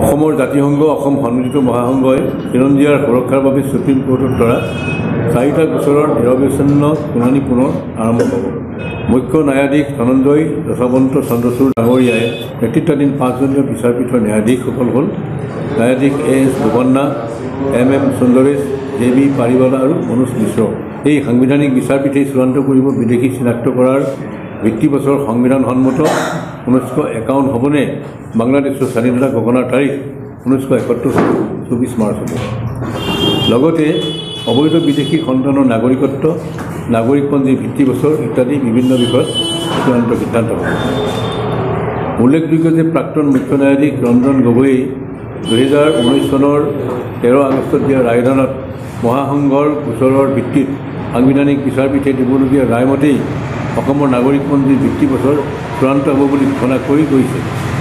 অসমৰ জাতিসংঘ অসম সন্মিলিত মহাসংঘই খিলঞ্জীয়াৰ সুৰক্ষাৰ বাবে সুপ্ৰিম কোৰ্টৰ দ্বাৰা 4টা গোচৰৰ নিৰবিচ্ছিন্ন শুনানি পুনৰ আৰম্ভ হ'ব। মুখ্য ন্যায়াধীশ ধনঞ্জয় যশৱন্ত চন্দ্ৰচূড় ডাঙৰীয়াই নেতৃত্বাধীন 5জনীয়া বিচাৰপীঠৰ ন্যায়াধীশসকল হ'ল ন্যায়াধীশ A.S. Bopanna, M.M. Sundaresh, J.B. পাৰিৱালা আৰু মনোজ মিশ্ৰ। এই সাংবিধানিক বিচাৰপীঠে চূড়ান্ত কৰিব বিদেশী চিনাক্ত কৰাৰ ভিত্তিবছৰ সংবিধানসন্মত 1951 হ'বনে বাংলাদেশৰ স্বাধীনতা ঘোষণাৰ তাৰিখ 1971 24 মাৰ্চ হ'ব। লগতে অবৈধ বিদেশী সন্তানৰ নাগৰিকত্ব, নাগৰিকপঞ্জীৰ ভিত্তিবছৰ ইত্যাদি বিভিন্ন বিষয়ত চূড়ান্ত সিদ্ধান্ত হ'ব। উল্লেখযোগ্য যে প্ৰাক্তন মুখ্য ন্যায়াধীশ ৰঞ্জন গগৈয়ে 2019 চনৰ 13 আগষ্টত দিয়া ৰায়দানত মহাসংঘৰ গোচৰৰ ভিত্তিত সাংবিধানিক বিচাৰপীঠে দিবলগীয়া ৰায়মতেই অসমৰ নাগৰিকপঞ্জীৰ ভিত্তিবছৰ চূড়ান্ত হ'ব বুলি ঘোষণা কৰি গৈছে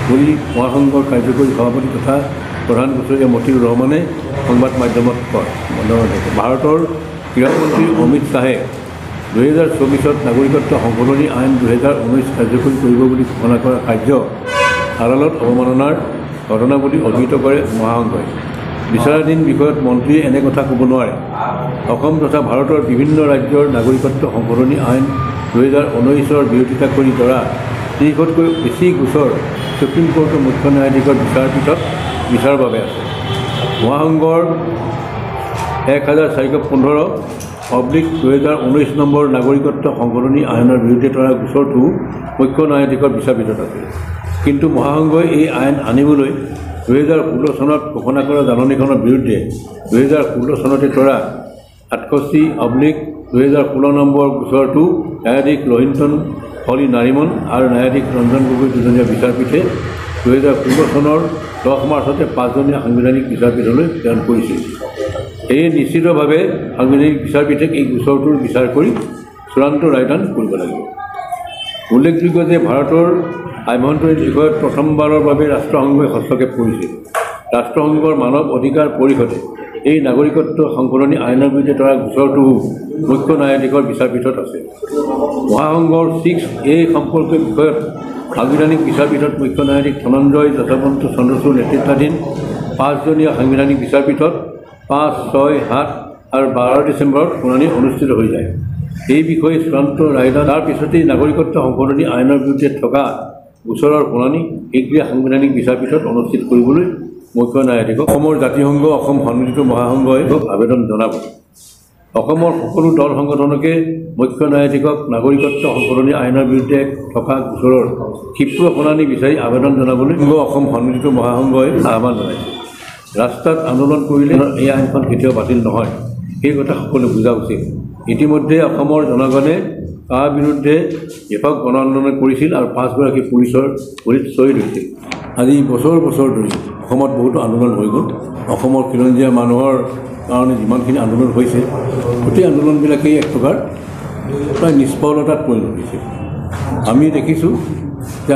বুলি মহাসংঘৰ কাৰ্যকৰী সভাপতি তথা প্ৰধান গোচৰীয়া মতিউৰ ৰহমানে সংবাদ মাধ্যমত কয়। ভাৰতৰ ক্ৰীড়ামন্ত্ৰী অমিত শ্বাহে 2024ত নাগৰিকত্ব সংশোধনী আইন 2019 কাৰ্যকৰী কৰিব বুলি ঘোষণা কৰা কাৰ্য আদালত অৱমাননাৰ ঘটনা বুলি অভিহিত কৰে মহাসংঘই। বিচাৰাধীন বিষয়ত মন্ত্ৰীয়ে এনে কথা ক'ব নোৱাৰে। অসম তথা ভাৰতৰ বিভিন্ন ৰাজ্যৰ নাগৰিকত্ব সংশোধনী আইন 2019ৰ বিৰোধিতা কৰি ধৰা 30তকৈ বেছি গোচৰ সুপ্ৰিম কোৰ্টৰ মুখ্য ন্যায়াধীশৰ বিচাৰপীঠত বিচাৰৰ বাবে আছে। মহাসংঘৰ 1415/2019 নম্বৰ নাগৰিকত্ব সংশোধনী আইনৰ বিৰুদ্ধে ধৰা গোচৰটো মুখ্য ন্যায়াধীশৰ বিচাৰপীঠত আছে। কিন্তু মহাসংঘই এই আইন আনিবলৈ 2016 চনত ঘোষণা কৰা জাননীখনৰ বিৰুদ্ধে 2016 চনতে ধৰা 68/2016 নম্বৰ গোচৰটো ন্যায়াধীশ ৰহিণ্টন হলি নাৰিমন আৰু ন্যায়াধীশ ৰঞ্জন গগৈ দুজনীয়া বিচাৰপীঠে 2016 চনৰ 10 মাৰ্চতে 5জনীয়া সাংবিধানিক বিচাৰপীঠলৈ প্ৰেৰণ কৰিছিল। সেয়ে নিশ্চিতভাৱে সাংবিধানিক বিচাৰপীঠে এই গোচৰটোৰ বিচাৰ কৰি চূড়ান্ত ৰায়দান কৰিব লাগিব। উল্লেখযোগ্য যে ভাৰতৰ আভ্যন্তৰীণ বিষয়ত প্ৰথমবাৰৰ বাবে ৰাষ্ট্ৰসংঘই হস্তক্ষেপ কৰিছে। ৰাষ্ট্ৰসংঘৰ মানৱ অধিকাৰ পৰিষদে এই নাগৰিকত্ব সংশোধনী আইনৰ বিৰুদ্ধে ধৰা গোচৰটো মুখ্য ন্যায়াধীশৰ বিচাৰপীঠত আছে। মহাসংঘৰ 6A সম্পৰ্কীয় বিষয়ত সাংবিধানিক বিচাৰপীঠত মুখ্য ন্যায়াধীশ ধনঞ্জয় যশৱন্ত চন্দ্ৰচূড় নেতৃত্বাধীন 5জনীয়া সাংবিধানিক বিচাৰপীঠত 5, 6, 7 আৰু 12 ডিচেম্বৰত শুনানি অনুষ্ঠিত হৈ যায়। এই বিষয়ে চূড়ান্ত ৰায়দান তাৰ পিছতেই নাগৰিকত্ব সংশোধনী আইনৰ বিৰুদ্ধে থকা গোচৰৰ শুনানি এগ্ৰীয়া সাংবিধানিক বিচাৰপীঠত অনুষ্ঠিত কৰিবলৈ মুখ্য ন্যায়াধীশক অসমৰ জাতিসংঘ অসম সন্মিলিত মহাসংঘই আবেদন জনাব। অসমৰ সকলো দল সংগঠনকে মুখ্য ন্যায়াধীশক নাগৰিকত্ব সংশোধনী আইনৰ বিৰুদ্ধে থকা গোচৰৰ ক্ষীপ্ৰ শুনানি বিচাৰি আবেদন জনাবলৈ অসম সন্মিলিত মহাসংঘই আহ্বান জনাইছে। ৰাস্তাত আন্দোলন কৰিলে এই আইনখন কেতিয়াও বাতিল নহয়, সেই কথা সকলোৱে বুজা উচিত। ইতিমধ্যে অসমৰ জনগণে তাৰ বিৰুদ্ধে ব্যাপক গণ আন্দোলন কৰিছিল আৰু 5গৰাকী পুলিচৰ গুলীত শ্বহীদ হৈছিল। আজি বছৰ বছৰ ধৰি অসমত বহুতো আন্দোলন হৈ গ'ল। অসমৰ খিলঞ্জীয়া মানুহৰ কাৰণে যিমানখিনি আন্দোলন হৈছে গোটেই আন্দোলনবিলাকেই এক প্ৰকাৰ প্ৰায় নিষ্ফলতাত পৰিণত হৈছে। আমি দেখিছোঁ যে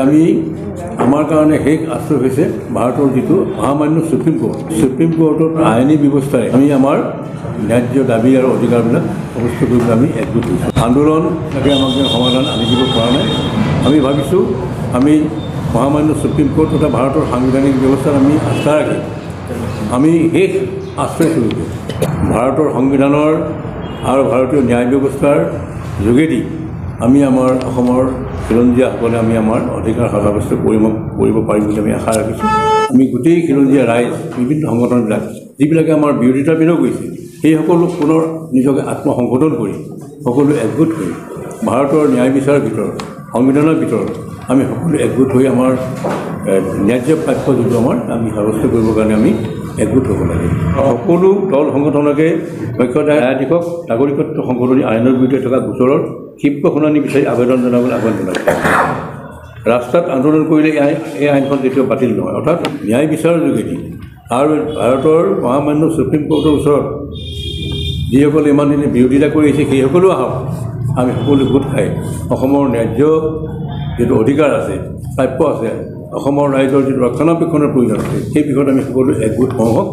আমাৰ কাৰণে শেষ আশ্ৰয় হৈছে ভাৰতৰ যিটো মহামান্য সুপ্ৰিম কোৰ্টৰ আইনী ব্যৱস্থাৰে আমি আমাৰ ন্যায্য দাবী আৰু অধিকাৰবিলাক সমস্ত কৰিবলৈ আমি একগোট হৈছোঁ। আন্দোলন তাকে আমাক যেন সমাধান আনি দিব পৰা নাই। আমি ভাবিছোঁ আমি মহামান্য সুপ্ৰিম কোৰ্ট তথা ভাৰতৰ সাংবিধানিক ব্যৱস্থাত আমি আস্থা ৰাখি আমি শেষ আশ্ৰয়স্বৰূপে ভাৰতৰ সংবিধানৰ আৰু ভাৰতীয় ন্যায় ব্যৱস্থাৰ যোগেদি আমি আমাৰ অসমৰ খিলঞ্জীয়াসকলে আমি আমাৰ অধিকাৰ সাব্যস্ত কৰিব পাৰিম বুলি আমি আশা ৰাখিছোঁ। আমি গোটেই খিলঞ্জীয়া ৰাইজ বিভিন্ন সংগঠনবিলাক যিবিলাকে আমাৰ বিৰোধিতাৰ পিনেও গৈছে সেই সকলো পুনৰ নিজকে আত্মসংশোধন কৰি সকলো একগোট হৈ ভাৰতৰ ন্যায় বিচাৰৰ ভিতৰত সংবিধানৰ ভিতৰত আমি সকলো একগোট হৈ আমাৰ ন্যায্য প্ৰাপ্য যিটো আমি সাব্যস্ত কৰিবৰ কাৰণে আমি একগোট হ'ব লাগে। সকলো দল সংগঠনকে মুখ্য ন্যায়াধীশক নাগৰিকত্ব সংশোধনী আইনৰ বিৰুদ্ধে থকা গোচৰৰ ক্ষীপ্ৰ শুনানি বিচাৰি আবেদন জনাবলৈ আহ্বান জনাইছে। ৰাস্তাত আন্দোলন কৰিলে এই আইনখন কেতিয়াও বাতিল নহয়, অৰ্থাৎ ন্যায় বিচাৰৰ যোগেদি আৰু ভাৰতৰ মহামান্য সুপ্ৰিম কোৰ্টৰ ওচৰত যিসকলে ইমান দিনে বিৰোধিতা কৰি আহিছে সেই সকলো আহক। আমি সকলো গোট খাই অসমৰ ন্যায্য যিটো অধিকাৰ আছে, প্ৰাপ্য আছে, অসমৰ ৰাইজৰ যিটো ৰক্ষণাবেক্ষণৰ প্ৰয়োজন আছে সেই বিষয়ত আমি সকলো একগোট হওঁ।